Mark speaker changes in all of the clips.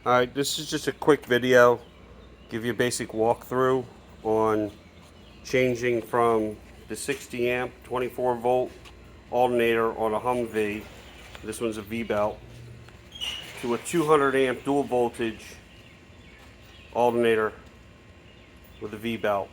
Speaker 1: Alright, this is just a quick video, give you a basic walkthrough on changing from the 60 amp 24 volt alternator on a Humvee, this one's a V-belt, to a 200 amp dual voltage alternator with a V-belt.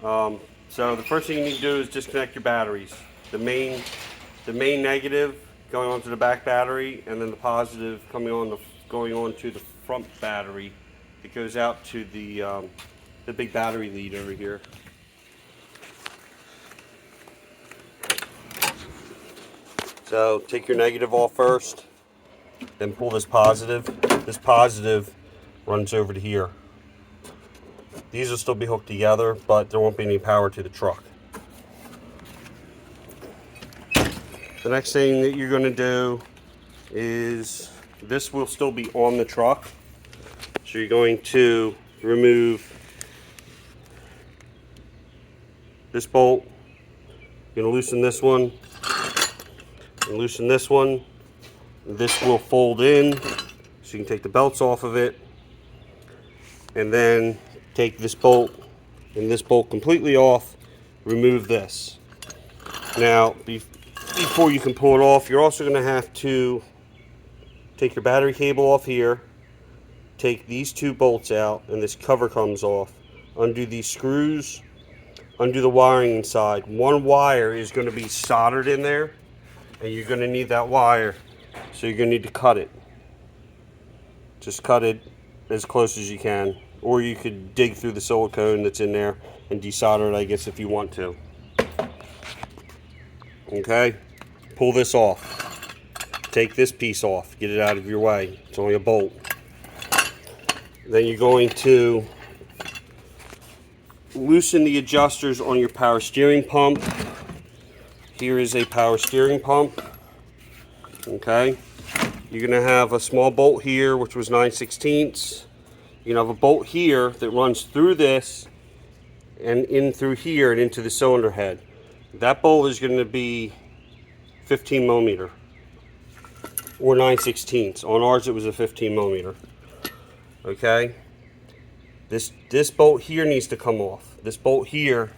Speaker 1: So the first thing you need to do is disconnect your batteries. The main negative going onto the back battery, and then the positive going on to the front battery that goes out to the big battery lead over here. So take your negative off first, then pull this positive. This positive runs over to here. These will still be hooked together, but there won't be any power to the truck. The next thing that you're going to do is, this will still be on the truck, so you're going to remove this bolt. You're going to loosen this one and loosen this one. This will fold in, so you can take the belts off of it, and then take this bolt and this bolt completely off. Remove this. Now, before you can pull it off, you're also going to have to take your battery cable off here, take these two bolts out, and this cover comes off. Undo these screws, undo the wiring inside. One wire is going to be soldered in there, and you're going to need that wire, so you're going to need to cut it. Just cut it as close as you can, or you could dig through the silicone that's in there and desolder it, I guess, if you want to. Okay, pull this off. Take this piece off, get it out of your way. It's only a bolt. Then you're going to loosen the adjusters on your power steering pump. Here is a power steering pump. Okay, you're going to have a small bolt here, which was 9/16. You're going to have a bolt here that runs through this and in through here and into the cylinder head. That bolt is going to be 15 millimeter or 9/16. On ours it was a 15 millimeter. Okay, this bolt here needs to come off. This bolt here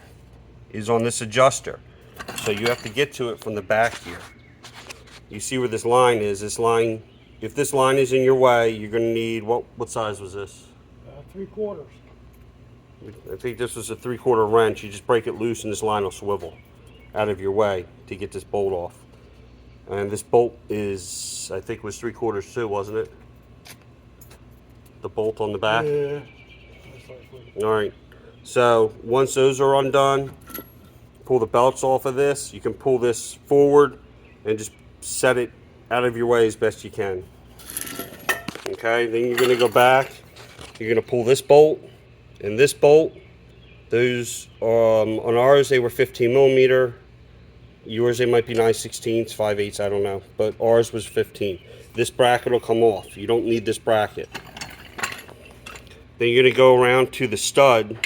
Speaker 1: is on this adjuster, so you have to get to it from the back here. You see where this line is. This line, if this line is in your way, you're going to need, what size was this?
Speaker 2: 3/4.
Speaker 1: I think this was a 3/4 wrench. You just break it loose and this line will swivel out of your way to get this bolt off. And this bolt is, I think, was 3/4 too, wasn't it? The bolt on the back?
Speaker 2: Yeah.
Speaker 1: Alright, so once those are undone, pull the belts off of this. You can pull this forward and just set it out of your way as best you can. Okay, then you're going to go back. You're going to pull this bolt and this bolt. Those, on ours, they were 15 millimeter. Yours, they might be 9/16, 5/8, I don't know. But ours was 15. This bracket will come off. You don't need this bracket. Then you're going to go around to the stud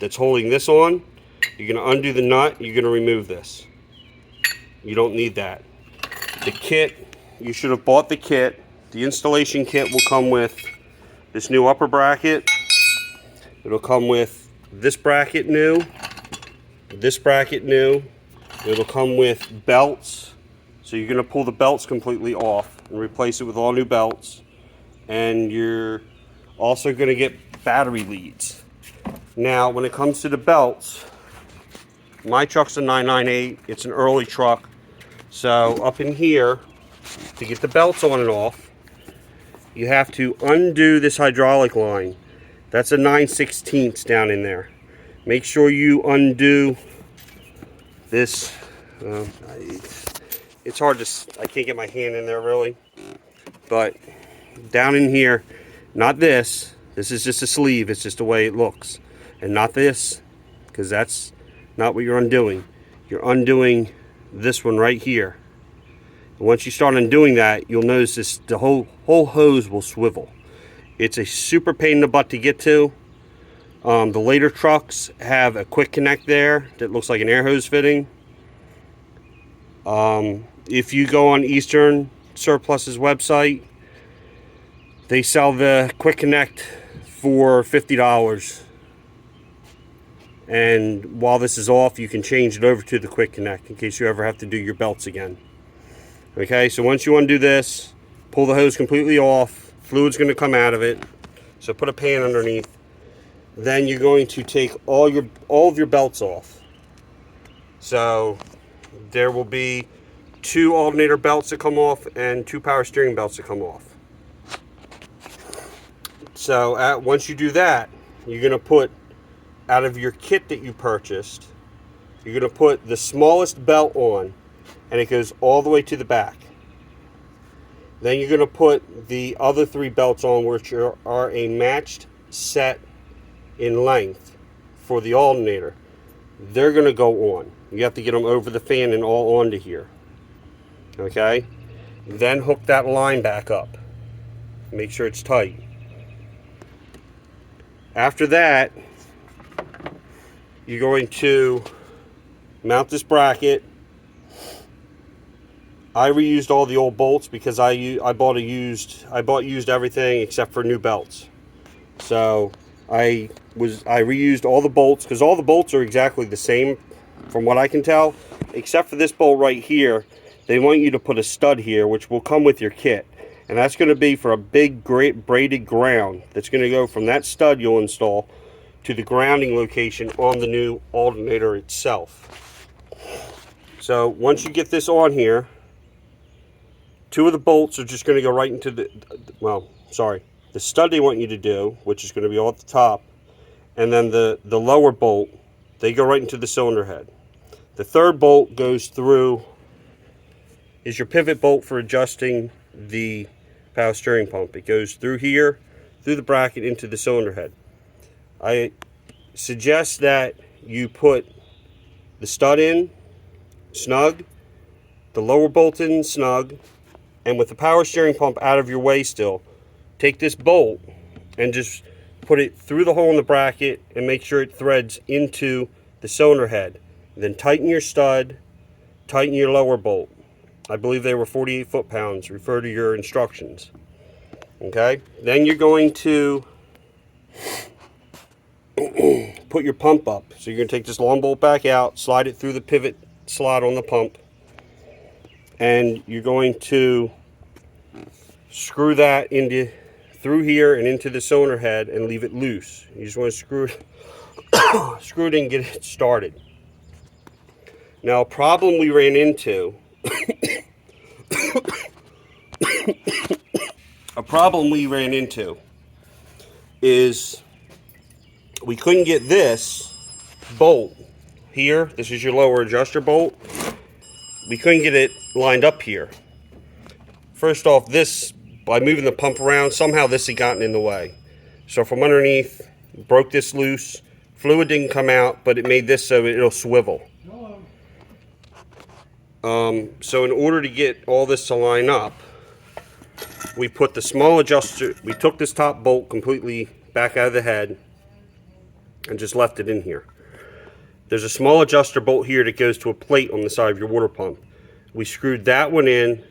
Speaker 1: that's holding this on. You're going to undo the nut. You're going to remove this. You don't need that. The kit, you should have bought the kit. The installation kit will come with this new upper bracket. It'll come with this bracket new, this bracket new. It'll come with belts. So you're going to pull the belts completely off and replace it with all new belts. And you're also going to get battery leads. Now, when it comes to the belts, my truck's a 998. It's an early truck. So up in here, to get the belts on and off, you have to undo this hydraulic line. That's a 9/16 down in there. Make sure you undo this. It's hard to, I can't get my hand in there really. But down in here, not this. This is just a sleeve. It's just the way it looks. And not this, because that's not what you're undoing. You're undoing this one right here. And once you start undoing that, you'll notice this, the whole hose will swivel. It's a super pain in the butt to get to. The later trucks have a quick connect there that looks like an air hose fitting. If you go on Eastern Surplus's website, They sell the quick connect for $50. And while this is off, you can change it over to the quick connect in case you ever have to do your belts again. Okay, so once you undo this, pull the hose completely off. Fluid's going to come out of it. So put a pan underneath. Then you're going to take all of your belts off. So there will be 2 alternator belts that come off and 2 power steering belts that come off. So once you do that, you're going to put, out of your kit that you purchased, you're going to put the smallest belt on, and it goes all the way to the back. Then you're going to put the other 3 belts on, which are a matched set in length for the alternator. They're going to go on. You have to get them over the fan and all onto here. Okay? Then hook that line back up. Make sure it's tight. After that, you're going to mount this bracket. I reused all the old bolts because I bought used everything except for new belts. So I reused all the bolts because all the bolts are exactly the same from what I can tell, except for this bolt right here. They want you to put a stud here, which will come with your kit, and that's going to be for a big, great braided ground that's going to go from that stud you'll install to the grounding location on the new alternator itself. So once you get this on here, 2 of the bolts are just going to go right into the stud they want you to do, which is going to be all at the top, and then the lower bolt, they go right into the cylinder head. The 3rd bolt goes through, is your pivot bolt for adjusting the power steering pump. It goes through here, through the bracket, into the cylinder head. I suggest that you put the stud in snug, the lower bolt in snug, and with the power steering pump out of your way still, take this bolt and just put it through the hole in the bracket and make sure it threads into the cylinder head. Then tighten your stud, tighten your lower bolt. I believe they were 48 foot-pounds. Refer to your instructions. Okay? Then you're going to put your pump up. So you're going to take this long bolt back out, slide it through the pivot slot on the pump, and you're going to screw that through here and into the cylinder head and leave it loose. You just want to screw it in and get it started. Now, a problem we ran into is we couldn't get this bolt here. This is your lower adjuster bolt. We couldn't get it lined up here. First off, by moving the pump around, somehow this had gotten in the way. So from underneath, broke this loose. Fluid didn't come out, but it made this so it'll swivel. So in order to get all this to line up, we put the small adjuster, we took this top bolt completely back out of the head and just left it in here. There's a small adjuster bolt here that goes to a plate on the side of your water pump. We screwed that one in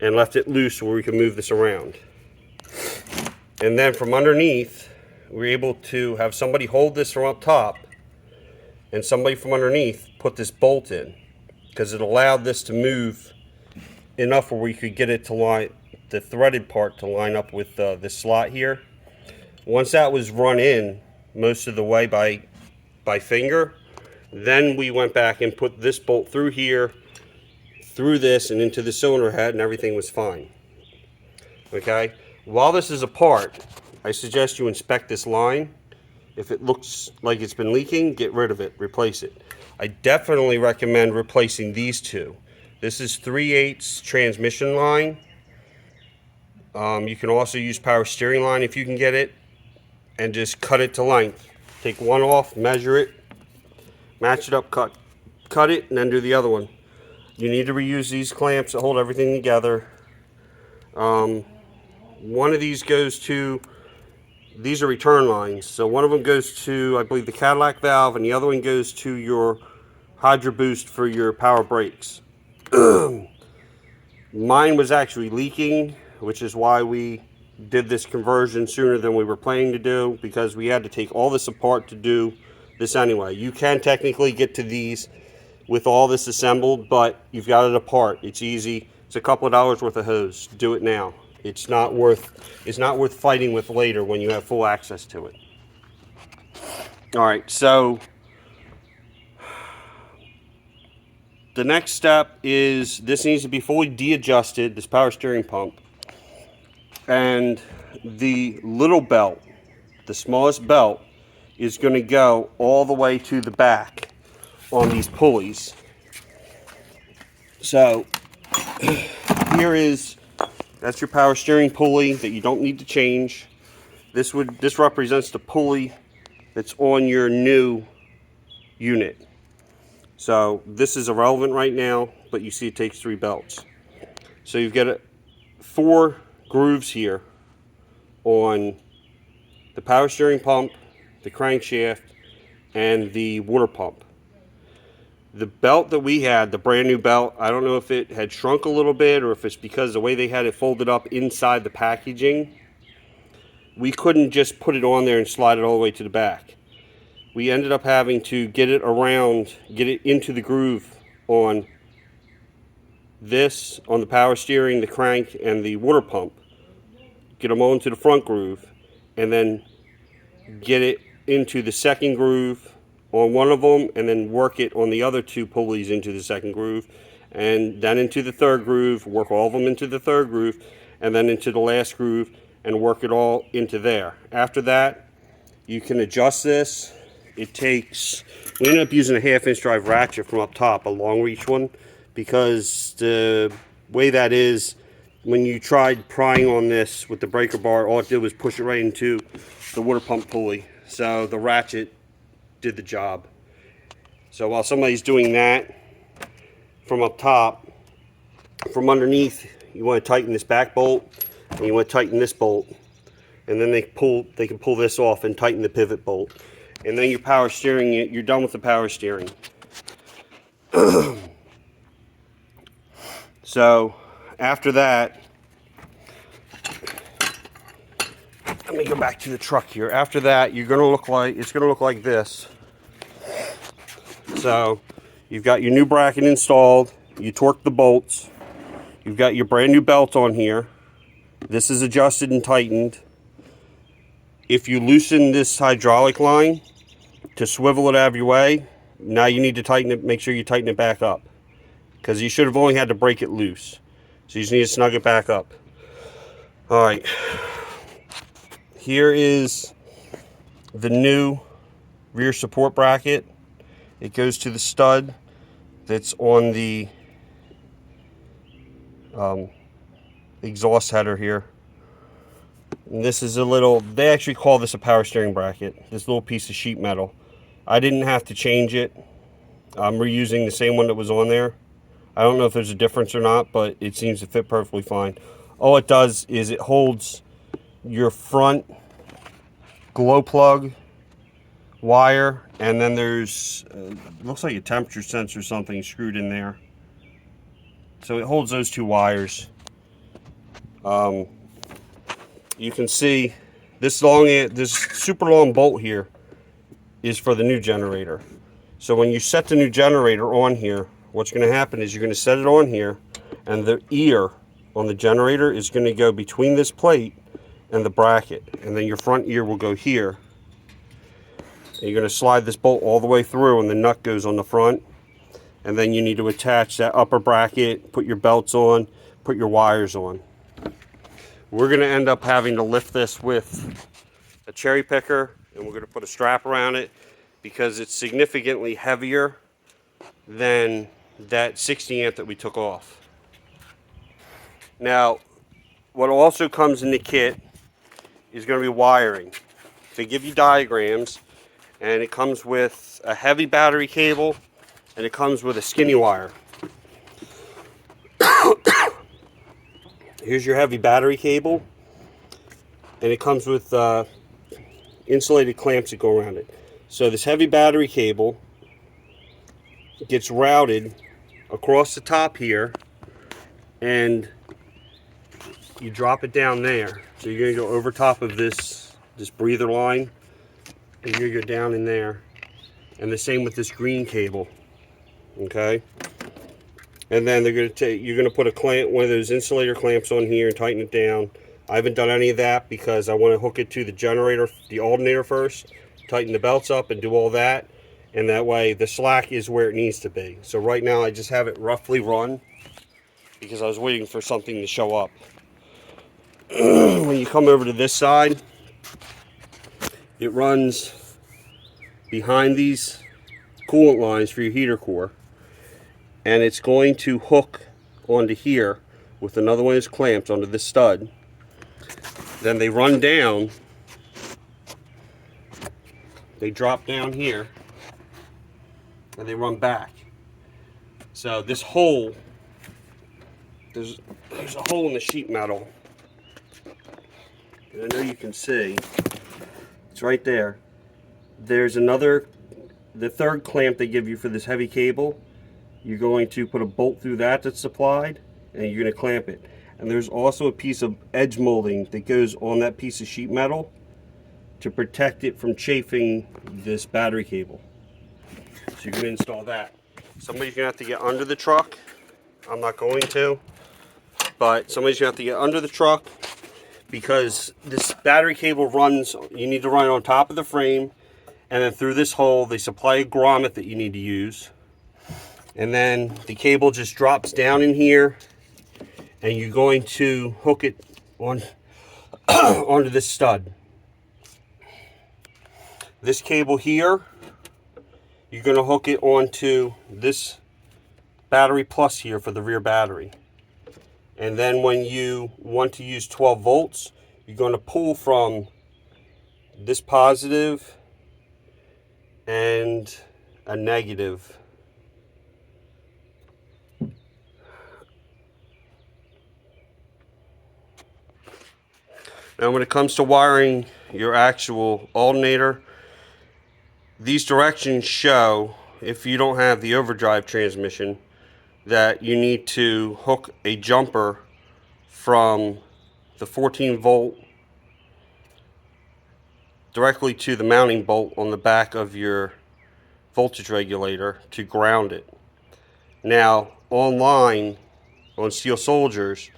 Speaker 1: and left it loose where we can move this around. And then from underneath, we were able to have somebody hold this from up top and somebody from underneath put this bolt in, because it allowed this to move enough where we could get it to line, the threaded part to line up with this slot here. Once that was run in most of the way by finger, then we went back and put this bolt through here, through this and into the cylinder head, and everything was fine. Okay, while this is apart, I suggest you inspect this line. If it looks like it's been leaking, get rid of it, replace it. I definitely recommend replacing these 2. This is 3/8 transmission line. You can also use power steering line if you can get it, and just cut it to length. Take one off, measure it, match it up, cut it, and then do the other one. You need to reuse these clamps that hold everything together. One of these goes to, these are return lines. So one of them goes to, I believe, the Cadillac valve, and the other one goes to your Hydro Boost for your power brakes. Mine was actually leaking, which is why we did this conversion sooner than we were planning to do, because we had to take all this apart to do this anyway. You can technically get to these with all this assembled, but you've got it apart. It's easy. It's a couple of dollars worth of hose. Do it now. It's not worth fighting with later when you have full access to it. All right, so the next step is this needs to be fully de-adjusted, this power steering pump. And the little belt, the smallest belt, is going to go all the way to the back on these pulleys. So that's your power steering pulley that you don't need to change. This represents the pulley that's on your new unit. So this is irrelevant right now, but you see it takes 3 belts. So you've got 4 grooves here on the power steering pump, the crankshaft, and the water pump. The belt that we had, the brand new belt, I don't know if it had shrunk a little bit or if it's because the way they had it folded up inside the packaging, we couldn't just put it on there and slide it all the way to the back. We ended up having to get it into the groove on this, on the power steering, the crank, and the water pump. Get them all into the front groove, and then get it into the second groove on one of them, and then work it on the other 2 pulleys into the second groove, and then into the third groove, work all of them into the third groove, and then into the last groove, and work it all into there. After that, you can adjust this. We ended up using a 1/2-inch drive ratchet from up top, a long reach one, because the way that is, when you tried prying on this with the breaker bar, all it did was push it right into the water pump pulley. So the ratchet did the job. So while somebody's doing that from up top, from underneath, you want to tighten this back bolt, and you want to tighten this bolt, and then they can pull this off and tighten the pivot bolt, and then you're done with the power steering. So after that, let me go back to the truck here. After that, it's going to look like this. So you've got your new bracket installed, you torque the bolts, you've got your brand new belt on here. This is adjusted and tightened. If you loosen this hydraulic line to swivel it out of your way, now you need to tighten it, make sure you tighten it back up, because you should have only had to break it loose. So you just need to snug it back up. All right. Here is the new rear support bracket. It goes to the stud that's on the exhaust header here. And this is they actually call this a power steering bracket, this little piece of sheet metal. I didn't have to change it. I'm reusing the same one that was on there. I don't know if there's a difference or not, but it seems to fit perfectly fine. All it does is it holds your front glow plug wire, and then there's looks like a temperature sensor or something screwed in there. So it holds those 2 wires. You can see this super long bolt here is for the new generator. So when you set the new generator on here, what's going to happen is you're going to set it on here, and the ear on the generator is going to go between this plate and the bracket, and then your front ear will go here. And you're going to slide this bolt all the way through, and the nut goes on the front, and then you need to attach that upper bracket, put your belts on, put your wires on. We're going to end up having to lift this with a cherry picker, and we're going to put a strap around it because it's significantly heavier than that 60 amp that we took off. Now, what also comes in the kit is going to be wiring. They give you diagrams, and it comes with a heavy battery cable, and it comes with a skinny wire. Here's your heavy battery cable, and it comes with insulated clamps that go around it. So this heavy battery cable gets routed across the top here, and you drop it down there. So you're gonna go over top of this breather line, and you're gonna go down in there. And the same with this green cable, okay? And then you're gonna put a clamp, one of those insulator clamps on here and tighten it down. I haven't done any of that because I want to hook it to the generator, the alternator first, tighten the belts up and do all that. And that way the slack is where it needs to be. So right now I just have it roughly run because I was waiting for something to show up. When you come over to this side, it runs behind these coolant lines for your heater core. And it's going to hook onto here with another one of these clamps onto this stud. Then they run down, they drop down here, and they run back. So this hole, there's a hole in the sheet metal, and I know you can see, it's right there. There's the third clamp they give you for this heavy cable. You're going to put a bolt through that's supplied, and you're going to clamp it. And there's also a piece of edge molding that goes on that piece of sheet metal to protect it from chafing this battery cable. So you're going to install that. Somebody's going to have to get under the truck. I'm not going to, but somebody's going to have to get under the truck because this battery cable runs, you need to run it on top of the frame, and then through this hole they supply a grommet that you need to use. And then the cable just drops down in here, and you're going to hook it on onto this stud. This cable here, you're going to hook it onto this battery plus here for the rear battery. And then when you want to use 12 volts, you're going to pull from this positive and a negative. Now when it comes to wiring your actual alternator, these directions show, if you don't have the overdrive transmission, that you need to hook a jumper from the 14 volt directly to the mounting bolt on the back of your voltage regulator to ground it. Now online on Steel Soldiers,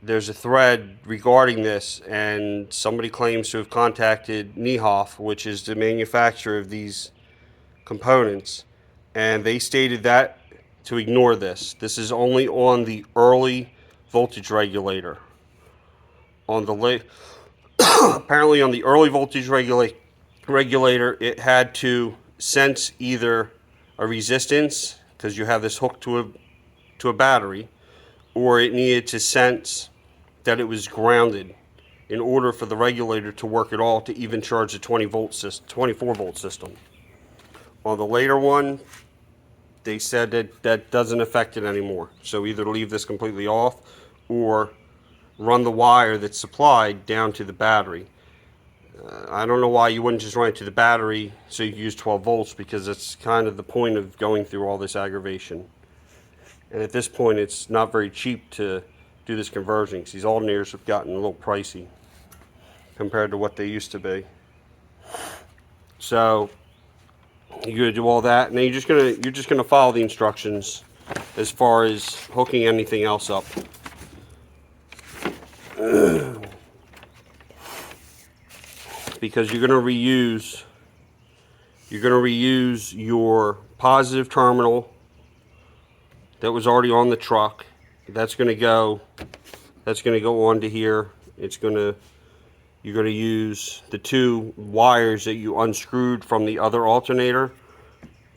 Speaker 1: there's a thread regarding this, and somebody claims to have contacted Niehoff, which is the manufacturer of these components, and they stated that to ignore this. This is only on the early voltage regulator. On the apparently on the early voltage regulator, it had to sense either a resistance, because you have this hooked to a battery, or it needed to sense that it was grounded in order for the regulator to work at all to even charge the 24 volt system. On the later one, they said that that doesn't affect it anymore. So either leave this completely off or run the wire that's supplied down to the battery. I don't know why you wouldn't just run it to the battery so you can use 12 volts, because that's kind of the point of going through all this aggravation. And at this point, it's not very cheap to do this conversion, because these alternators have gotten a little pricey compared to what they used to be. So you're gonna do all that, and then you're just gonna follow the instructions as far as hooking anything else up. Because you're gonna reuse your positive terminal that was already on the truck. That's gonna go onto here. You're gonna use the two wires that you unscrewed from the other alternator.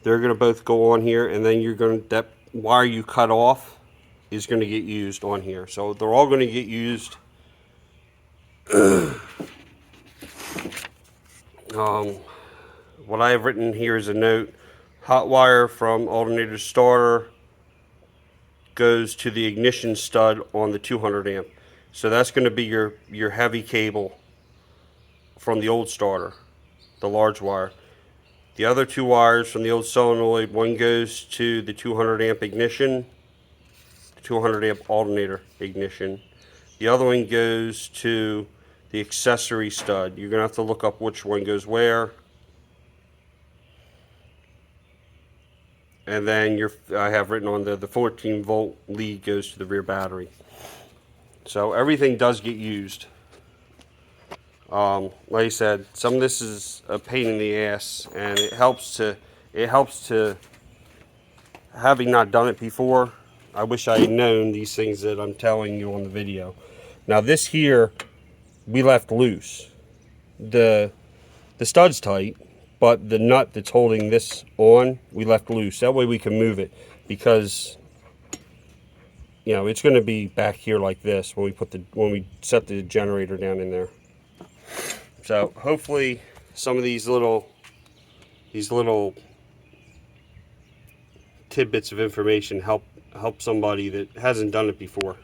Speaker 1: They're gonna both go on here, and then that wire you cut off is gonna get used on here. So they're all gonna get used. What I have written here is a note: hot wire from alternator starter goes to the ignition stud on the 200 amp. So that's going to be your heavy cable from the old starter, the large wire. The other two wires from the old solenoid, one goes to the 200 amp ignition, the 200 amp alternator ignition. The other one goes to the accessory stud. You're gonna have to look up which one goes where. And then I have written on there the 14 volt lead goes to the rear battery. So everything does get used. Like I said, some of this is a pain in the ass, and it helps to having not done it before. I wish I had known these things that I'm telling you on the video. Now this here, we left loose. The stud's tight, but the nut that's holding this on, we left loose. That way we can move it, because you know it's going to be back here like this when we set the generator down in there. So hopefully some of these little tidbits of information help somebody that hasn't done it before.